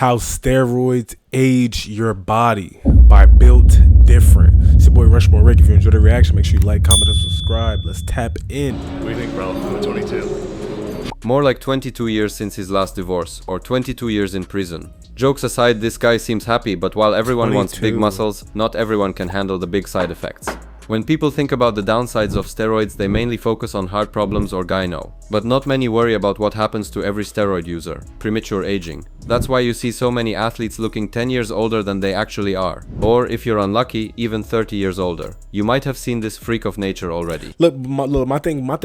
how steroids age your body by Built Different. It's your boy RushMoreRick. If you enjoyed the reaction, make sure you like, comment, and subscribe. Let's tap in. What do you think, bro? I'm 22. More like 22 years since his last divorce, or 22 years in prison. Jokes aside, this guy seems happy, but while everyone wants big muscles, not everyone can handle the big side effects. When people think about the downsides of steroids, they mainly focus on heart problems or gyno. But not many worry about what happens to every steroid user: premature aging. That's why you see so many athletes looking 10 years older than they actually are. Or, if you're unlucky, even 30 years older. You might have seen this freak of nature already. Look, my thing with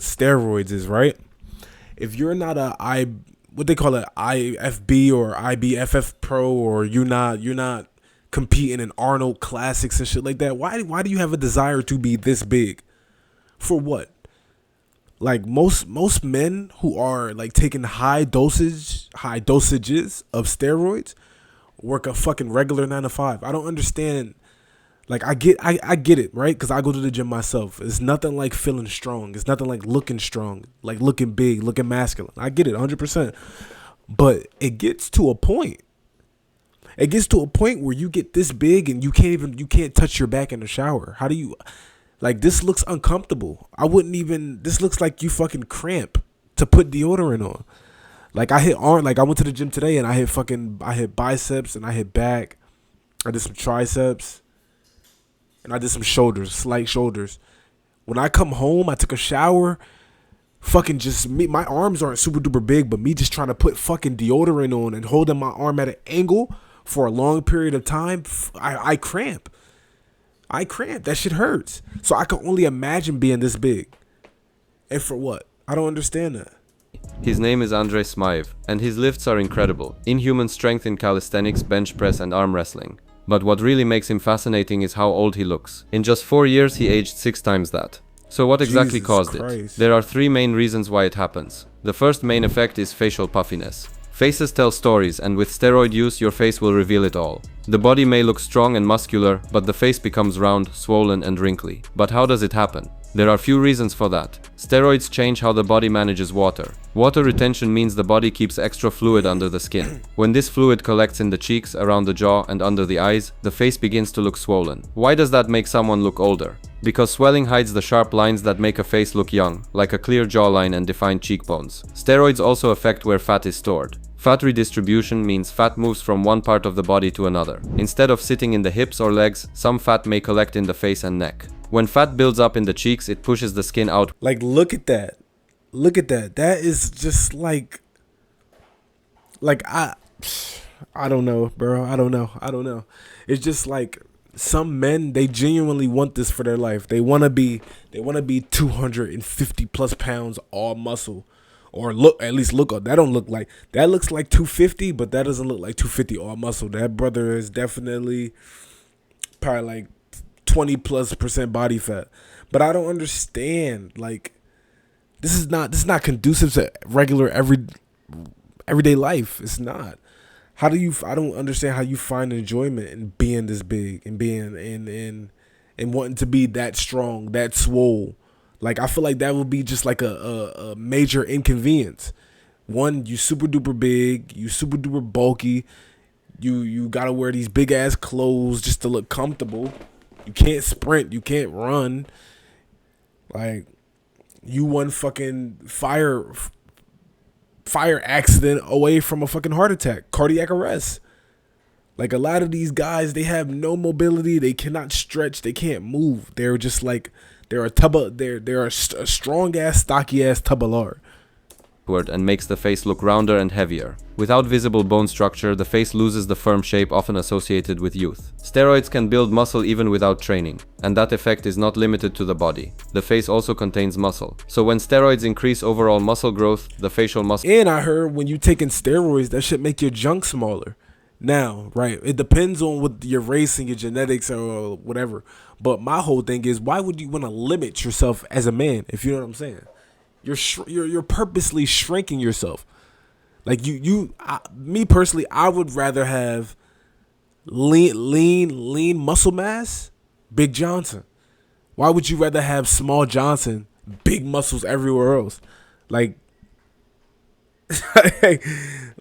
steroids is, right, if you're not what they call it, IFB or IBFF pro, or you're not competing in Arnold Classics and shit like that, why do you have a desire to be this big? For what? Like most men who are like taking high dosages of steroids work a fucking regular 9 to 5. I don't understand. Like I get it, right? Because I go to the gym myself. It's nothing like feeling strong. It's nothing like looking strong, like looking big, looking masculine. I get it 100%. But it gets to a point. It gets to a point where you get this big and you can't touch your back in the shower. How do you, like, this looks uncomfortable. This looks like you fucking cramp to put deodorant on. Like I went to the gym today and I hit biceps and I hit back. I did some triceps and I did some shoulders, slight shoulders. When I come home, I took a shower. Fucking just me, my arms aren't super duper big, but me just trying to put fucking deodorant on and holding my arm at an angle for a long period of time, I cramp. That shit hurts. So I can only imagine being this big. And for what? I don't understand that. His name is Andrei Smaev, and his lifts are incredible. Inhuman strength in calisthenics, bench press, and arm wrestling. But what really makes him fascinating is how old he looks. In just 4 years, he aged 6 times that. So what exactly caused it? There are 3 main reasons why it happens. The first main effect is facial puffiness. Faces tell stories, and with steroid use, your face will reveal it all. The body may look strong and muscular, but the face becomes round, swollen, and wrinkly. But how does it happen? There are few reasons for that. Steroids change how the body manages water. Water retention means the body keeps extra fluid under the skin. When this fluid collects in the cheeks, around the jaw, and under the eyes, the face begins to look swollen. Why does that make someone look older? Because swelling hides the sharp lines that make a face look young, like a clear jawline and defined cheekbones. Steroids also affect where fat is stored. Fat redistribution means fat moves from one part of the body to another. Instead of sitting in the hips or legs, some fat may collect in the face and neck. When fat builds up in the cheeks, it pushes the skin out. Like, look at that. Look at that. That is just like I don't know, bro. I don't know. It's just like some men, they genuinely want this for their life. They want to be 250 plus pounds all muscle. Or at least look up. That looks like 250, but that doesn't look like 250 all muscle. That brother is definitely probably like 20+% body fat. But I don't understand. Like, this is not conducive to regular everyday life. It's not. I don't understand how you find enjoyment in being this big and being and wanting to be that strong, that swole. Like, I feel like that would be just like a major inconvenience. One, you super duper big, you super duper bulky, you gotta wear these big ass clothes just to look comfortable. You can't sprint, you can't run. Like, you one fucking fire accident away from a fucking heart attack, cardiac arrest. Like, a lot of these guys, they have no mobility, they cannot stretch, they can't move. They're just like, they're a strong ass, stocky ass tub of lard. And makes the face look rounder and heavier. Without visible bone structure, the face loses the firm shape often associated with youth. Steroids can build muscle even without training, and that effect is not limited to the body. The face also contains muscle. So when steroids increase overall muscle growth, the facial muscle... And I heard when you taking steroids, that shit make your junk smaller. Now, right, it depends on what your race and your genetics or whatever. But my whole thing is, why would you want to limit yourself as a man, if you know what I'm saying? You're purposely shrinking yourself. Like me personally, I would rather have lean muscle mass, Big Johnson. Why would you rather have small Johnson, big muscles everywhere else? Like,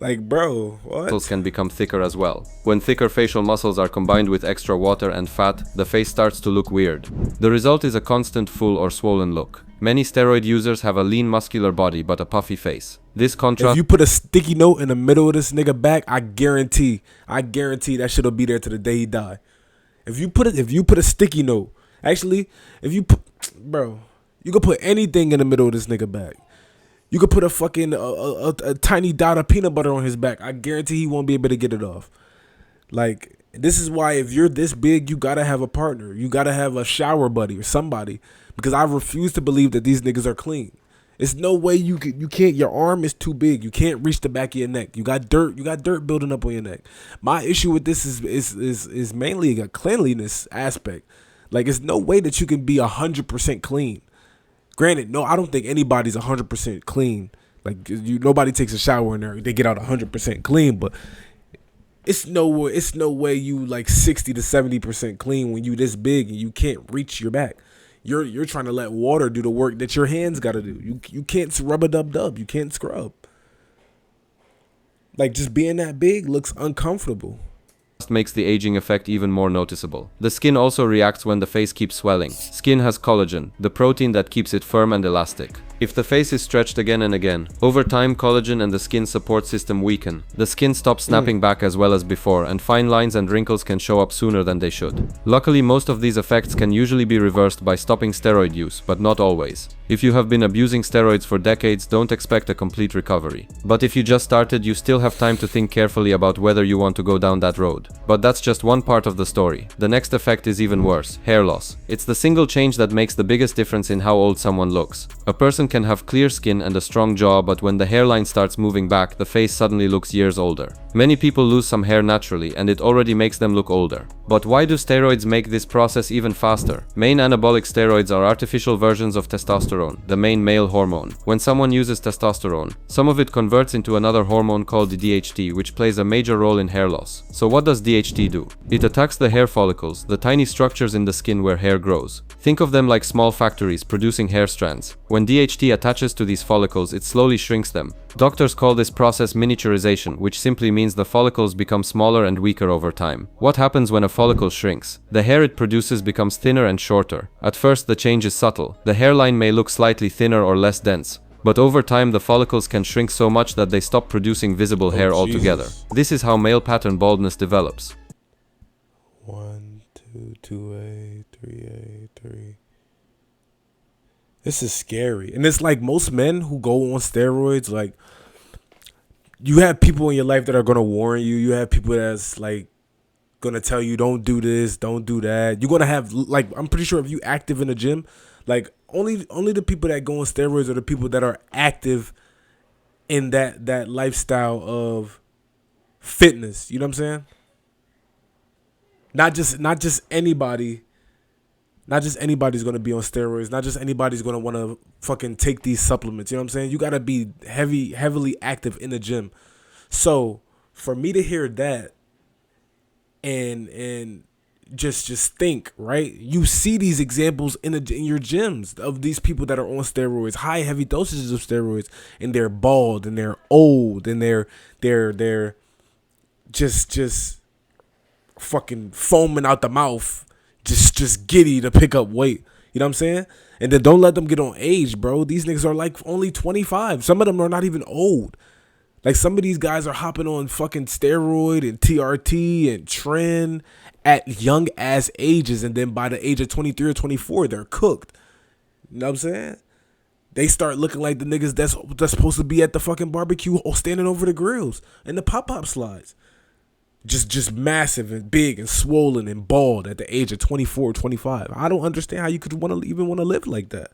Like, bro, muscles what? can become thicker as well. When thicker facial muscles are combined with extra water and fat, the face starts to look weird. The result is a constant full or swollen look. Many steroid users have a lean muscular body but a puffy face. This If contrast you put a sticky note in the middle of this nigga back, I guarantee that shit'll be there to the day he die. If you put a sticky note, actually, if you put, bro, you could put anything in the middle of this nigga back. You could put a fucking a tiny dot of peanut butter on his back. I guarantee he won't be able to get it off. Like, this is why if you're this big, you gotta have a partner. You gotta have a shower buddy or somebody. Because I refuse to believe that these niggas are clean. It's no way you can't. Your arm is too big. You can't reach the back of your neck. You got dirt. You got dirt building up on your neck. My issue with this is mainly a cleanliness aspect. Like, it's no way that you can be 100% clean. Granted, no, I don't think anybody's 100% clean. Like, nobody takes a shower in there, they get out 100% clean. But it's no way you like 60 to 70% clean when you this big and you can't reach your back. You're trying to let water do the work that your hands got to do. You can't rub a dub. You can't scrub. Like, just being that big looks uncomfortable. makes the aging effect even more noticeable. The skin also reacts when the face keeps swelling. Skin has collagen, the protein that keeps it firm and elastic. If the face is stretched again and again, over time collagen and the skin support system weaken. The skin stops snapping back as well as before, and fine lines and wrinkles can show up sooner than they should. Luckily, most of these effects can usually be reversed by stopping steroid use, but not always. If you have been abusing steroids for decades, don't expect a complete recovery. But if you just started, you still have time to think carefully about whether you want to go down that road. But that's just one part of the story. The next effect is even worse: hair loss. It's the single change that makes the biggest difference in how old someone looks. A person can have clear skin and a strong jaw, but when the hairline starts moving back, the face suddenly looks years older. Many people lose some hair naturally, and it already makes them look older. But why do steroids make this process even faster? Main anabolic steroids are artificial versions of testosterone, the main male hormone. When someone uses testosterone, some of it converts into another hormone called DHT, which plays a major role in hair loss. So what does DHT do? It attacks the hair follicles, the tiny structures in the skin where hair grows. Think of them like small factories producing hair strands. When DHT attaches to these follicles, it slowly shrinks them. Doctors call this process miniaturization, which simply means the follicles become smaller and weaker over time. What happens when a follicle shrinks? The hair it produces becomes thinner and shorter. At first, the change is subtle. The hairline may look slightly thinner or less dense, but over time the follicles can shrink so much that they stop producing visible hair altogether. This is how male pattern baldness develops. 1, 2, 2A, 3A, 3. This is scary. And it's like most men who go on steroids, like, you have people in your life that are going to warn you. You have people that's like going to tell you, don't do this, don't do that. You're going to have, like, I'm pretty sure if you active in the gym, like, only the people that go on steroids are the people that are active in that lifestyle of fitness. You know what I'm saying? Not just anybody. Not just anybody's going to be on steroids. Not just anybody's going to want to fucking take these supplements. You know what I'm saying? You got to be heavily active in the gym. So for me to hear that and just think, right? You see these examples in your gyms of these people that are on steroids, high heavy dosages of steroids, and they're bald and they're old and they're just fucking foaming out the mouth. Just giddy to pick up weight. You know what I'm saying? And then don't let them get on age, bro. These niggas are like only 25. Some of them are not even old. Like, some of these guys are hopping on fucking steroid and TRT and tren at young ass ages. And then by the age of 23 or 24, they're cooked. You know what I'm saying? They start looking like the niggas that's supposed to be at the fucking barbecue or standing over the grills and the pop-up slides. Just massive and big and swollen and bald at the age of 24 or 25. I don't understand how you could even want to live like that.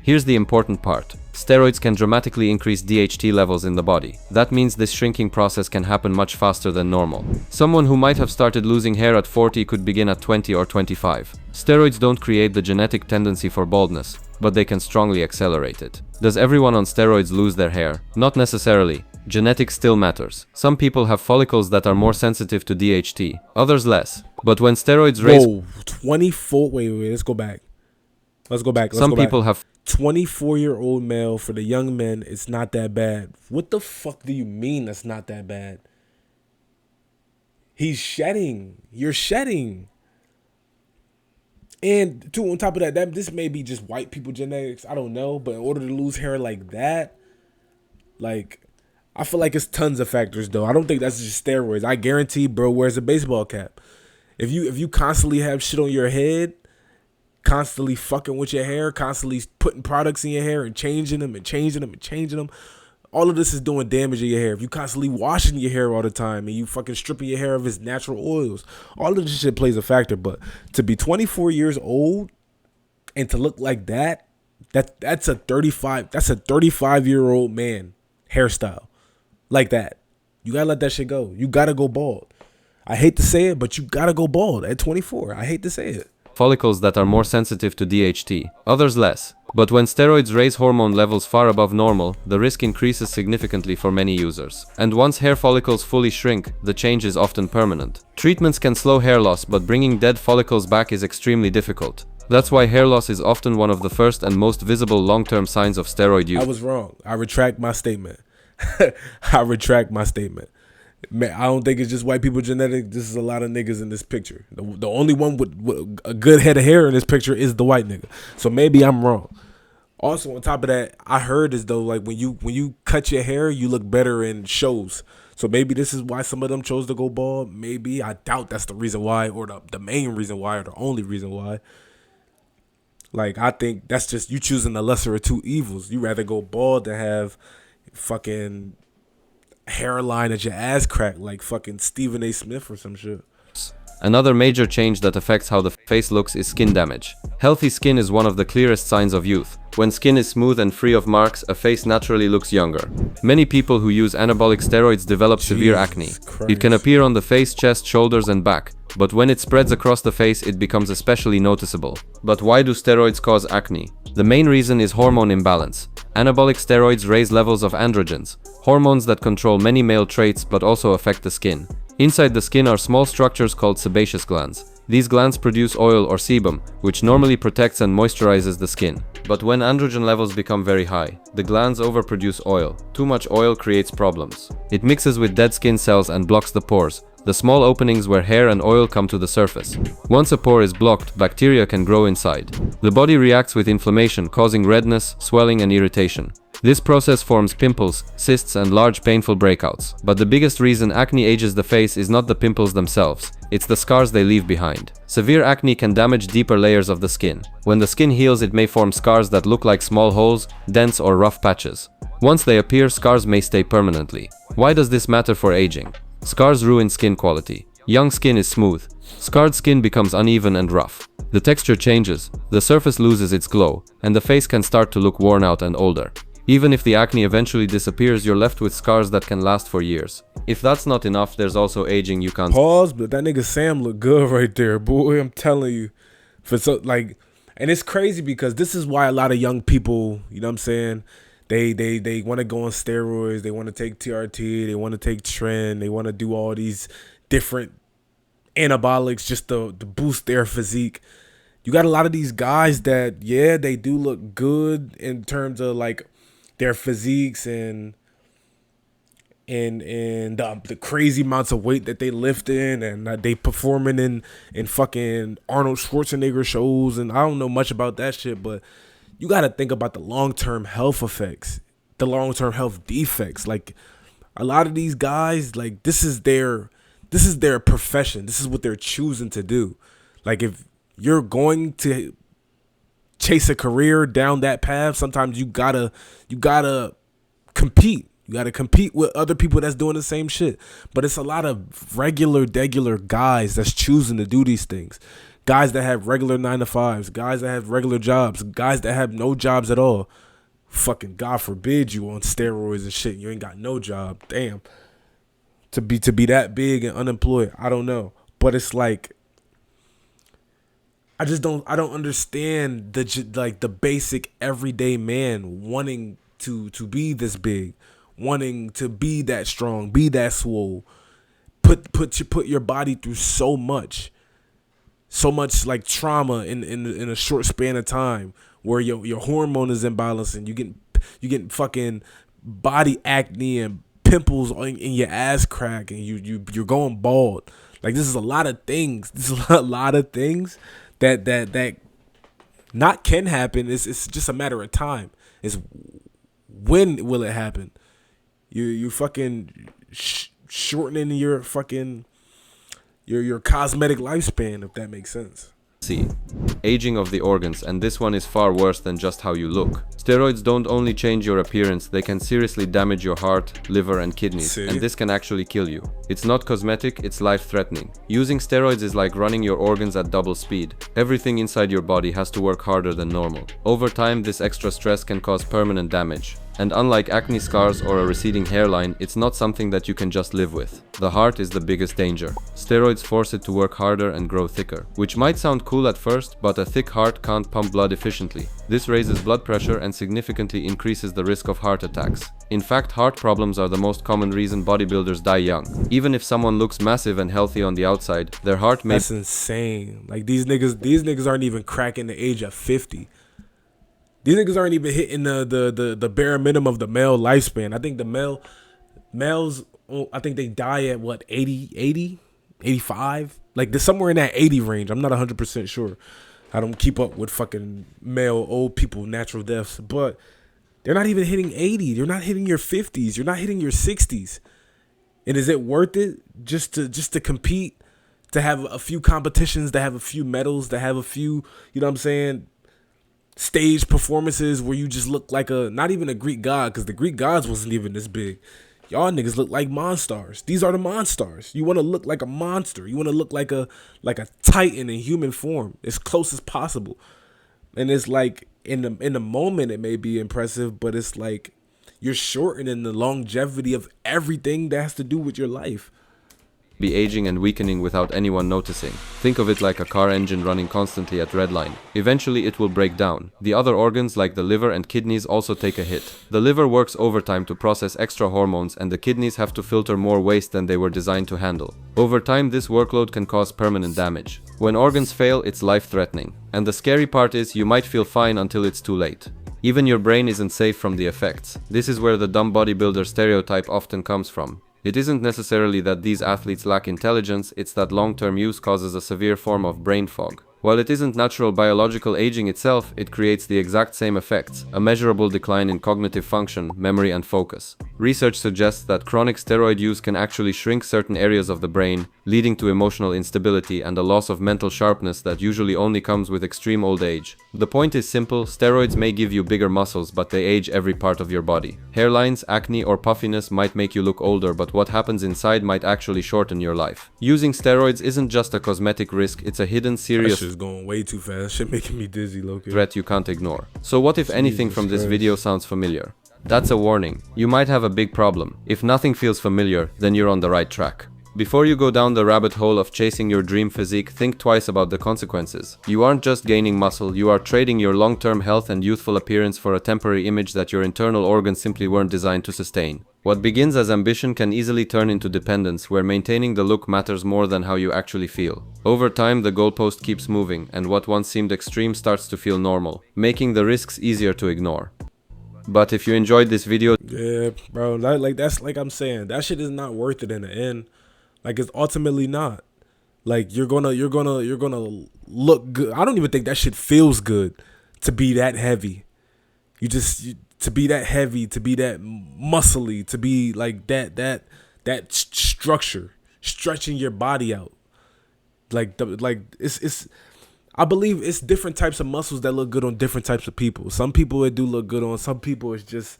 Here's the important part. Steroids can dramatically increase DHT levels in the body. That means this shrinking process can happen much faster than normal. Someone who might have started losing hair at 40 could begin at 20 or 25. Steroids don't create the genetic tendency for baldness, but they can strongly accelerate it. Does everyone on steroids lose their hair? Not necessarily. Genetics still matters. Some people have follicles that are more sensitive to DHT, others less. But when steroids raise... Whoa, 24... Wait, let's go back. Let's go back. Some people have... 24-year-old male, for the young men, it's not that bad. What the fuck do you mean that's not that bad? He's shedding. You're shedding. And too, on top of that, this may be just white people genetics. I don't know. But in order to lose hair like that, like, I feel like it's tons of factors, though. I don't think that's just steroids. I guarantee bro wears a baseball cap. If you constantly have shit on your head, constantly fucking with your hair, constantly putting products in your hair and changing them and changing them and changing them, all of this is doing damage to your hair. If you constantly washing your hair all the time and you fucking stripping your hair of its natural oils, all of this shit plays a factor. But to be 24 years old and to look like that's a 35-year-old man hairstyle like that. You gotta let that shit go. You gotta go bald. I hate to say it, but you gotta go bald at 24. I hate to say it. Follicles that are more sensitive to DHT, others less. But when steroids raise hormone levels far above normal, the risk increases significantly for many users. And once hair follicles fully shrink, the change is often permanent. Treatments can slow hair loss, but bringing dead follicles back is extremely difficult. That's why hair loss is often one of the first and most visible long-term signs of steroid use. I was wrong. I retract my statement. I retract my statement. Man, I don't think it's just white people genetic. This is a lot of niggas in this picture. The only one with a good head of hair in this picture is the white nigga. So maybe I'm wrong. Also, on top of that, I heard as though like when you cut your hair, you look better in shows. So maybe this is why some of them chose to go bald. Maybe. I doubt that's the reason why, or the main reason why, or the only reason why. Like, I think that's just you choosing the lesser of two evils. You rather go bald than have fucking hairline at your ass crack like fucking Stephen A. Smith or some shit. Another major change that affects how the face looks is skin damage. Healthy skin is one of the clearest signs of youth. When skin is smooth and free of marks, a face naturally looks younger. Many people who use anabolic steroids develop severe acne. It can appear on the face, chest, shoulders, and back. But when it spreads across the face, it becomes especially noticeable. But why do steroids cause acne? The main reason is hormone imbalance. Anabolic steroids raise levels of androgens, hormones that control many male traits but also affect the skin. Inside the skin are small structures called sebaceous glands. These glands produce oil or sebum, which normally protects and moisturizes the skin. But when androgen levels become very high, the glands overproduce oil. Too much oil creates problems. It mixes with dead skin cells and blocks the pores, the small openings where hair and oil come to the surface. Once a pore is blocked, bacteria can grow inside. The body reacts with inflammation, causing redness, swelling, and irritation. This process forms pimples, cysts, and large painful breakouts. But the biggest reason acne ages the face is not the pimples themselves, it's the scars they leave behind. Severe acne can damage deeper layers of the skin. When the skin heals, it may form scars that look like small holes, dents, or rough patches. Once they appear, scars may stay permanently. Why does this matter for aging? Scars ruin skin quality. Young skin is smooth. Scarred skin becomes uneven and rough. The texture changes, the surface loses its glow, and the face can start to look worn out and older. Even if the acne eventually disappears, you're left with scars that can last for years. If that's not enough, there's also aging you can't... Pause, but that nigga Sam look good right there, boy. I'm telling you. And it's crazy because this is why a lot of young people, you know what I'm saying, they want to go on steroids, they want to take TRT, they want to take Tren, they want to do all these different anabolics just to boost their physique. You got a lot of these guys that, yeah, they do look good in terms of like their physiques and the crazy amounts of weight that they lift in, and they performing in fucking Arnold Schwarzenegger shows, and I don't know much about that shit, but you got to think about the long-term health effects, the long-term health defects. Like, a lot of these guys, like, this is their profession. This is what they're choosing to do. Like, if you're going to chase a career down that path, sometimes you gotta compete. You gotta compete with other people that's doing the same shit. But it's a lot of regular guys that's choosing to do these things. Guys that have regular 9-to-5s, guys that have regular jobs, guys that have no jobs at all. Fucking God forbid you on steroids and shit. You ain't got no job. Damn. To be that big and unemployed, I don't know. But it's like, I don't understand the basic everyday man wanting to be this big, wanting to be that strong, be that swole, put your body through so much like trauma in a short span of time, where your hormone is imbalanced and you getting fucking body acne and pimples in your ass crack, and you're going bald. Like, this is a lot of things. This is a lot of things that not can happen. It's just a matter of time. It's when will it happen? You fucking shortening your fucking your cosmetic lifespan, if that makes sense. C. Aging of the organs, and this one is far worse than just how you look. Steroids don't only change your appearance, they can seriously damage your heart, liver and kidneys, and this can actually kill you. It's not cosmetic, it's life-threatening. Using steroids is like running your organs at double speed. Everything inside your body has to work harder than normal. Over time, this extra stress can cause permanent damage. And unlike acne scars or a receding hairline, it's not something that you can just live with. The heart is the biggest danger. Steroids force it to work harder and grow thicker, which might sound cool at first, but a thick heart can't pump blood efficiently. This raises blood pressure and significantly increases the risk of heart attacks. In fact, heart problems are the most common reason bodybuilders die young. Even if someone looks massive and healthy on the outside, their heart may— That's insane. Like, these niggas aren't even cracking the age of 50. These niggas aren't even hitting the bare minimum of the male lifespan. I think the males, I think they die at what, 80, 85? Like, they're somewhere in that 80 range. I'm not 100% sure. I don't keep up with fucking male old people natural deaths, but they're not even hitting 80. You're not hitting your 50s. You're not hitting your 60s. And is it worth it just to compete, to have a few competitions, to have a few medals, to have a few, you know what I'm saying, stage performances where you just look like not even a Greek god, because the Greek gods wasn't even this big. Y'all niggas look like monsters. These are the monsters. You want to look like a monster. You want to look like a titan in human form, as close as possible. And it's like, in the moment it may be impressive, but it's like you're shortening the longevity of everything that has to do with your life. Be aging and weakening without anyone noticing. Think of it like a car engine running constantly at redline. Eventually it will break down. The other organs like the liver and kidneys also take a hit. The liver works overtime to process extra hormones, and the kidneys have to filter more waste than they were designed to handle. Over time, this workload can cause permanent damage. When organs fail, it's life-threatening. And the scary part is, you might feel fine until it's too late. Even your brain isn't safe from the effects. This is where the dumb bodybuilder stereotype often comes from. It isn't necessarily that these athletes lack intelligence, it's that long-term use causes a severe form of brain fog. While it isn't natural biological aging itself, it creates the exact same effects, a measurable decline in cognitive function, memory and focus. Research suggests that chronic steroid use can actually shrink certain areas of the brain, leading to emotional instability and a loss of mental sharpness that usually only comes with extreme old age. The point is simple: steroids may give you bigger muscles, but they age every part of your body. Hairlines, acne or puffiness might make you look older, but what happens inside might actually shorten your life. Using steroids isn't just a cosmetic risk, it's a hidden, serious Going way too fast. Shit making me dizzy, Loki. Threat you can't ignore. So what if anything from this video sounds familiar? That's a warning. You might have a big problem. If nothing feels familiar, then you're on the right track. Before you go down the rabbit hole of chasing your dream physique, think twice about the consequences. You aren't just gaining muscle, you are trading your long-term health and youthful appearance for a temporary image that your internal organs simply weren't designed to sustain. What begins as ambition can easily turn into dependence, where maintaining the look matters more than how you actually feel. Over time, the goalpost keeps moving, and what once seemed extreme starts to feel normal, making the risks easier to ignore. But if you enjoyed this video, yeah, bro, that's like I'm saying, that shit is not worth it in the end. Like, it's ultimately not. Like, you're gonna look good. I don't even think that shit feels good to be that heavy. To be that heavy, to be that muscly, to be like that structure, stretching your body out. It's I believe it's different types of muscles that look good on different types of people. Some people it do look good on. Some people it's just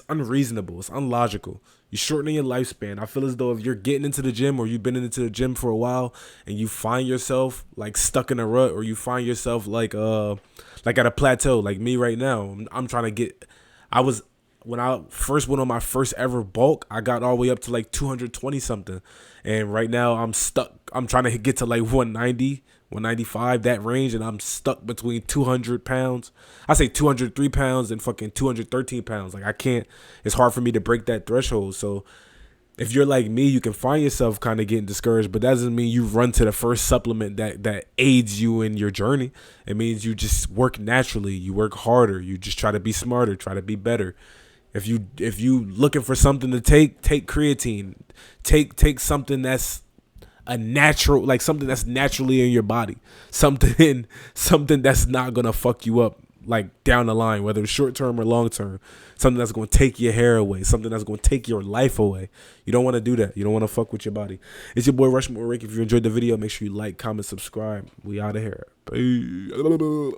unreasonable. It's unlogical. You're shortening your lifespan. I feel as though if you're getting into the gym, or you've been into the gym for a while, and you find yourself like stuck in a rut, or you find yourself like at a plateau, like me right now. I'm trying to get. When I first went on my first ever bulk, I got all the way up to like 220 something, and right now I'm stuck. I'm trying to get to like 190, 195, that range, and I'm stuck between 200 pounds. I say 203 pounds and fucking 213 pounds. Like, I can't. It's hard for me to break that threshold. So If you're like me, you can find yourself kind of getting discouraged, but that doesn't mean you run to the first supplement that aids you in your journey. It means you just work naturally, you work harder, you just try to be smarter, try to be better. If you looking for something to take creatine. Take something that's a natural, like something that's naturally in your body. Something that's not gonna fuck you up like down the line, whether it's short term or long term. Something that's gonna take your hair away, something that's gonna take your life away. You don't want to do that. You don't want to fuck with your body. It's your boy RushMoreRick. If you enjoyed the video, make sure you like, comment, subscribe. We out of here. Peace.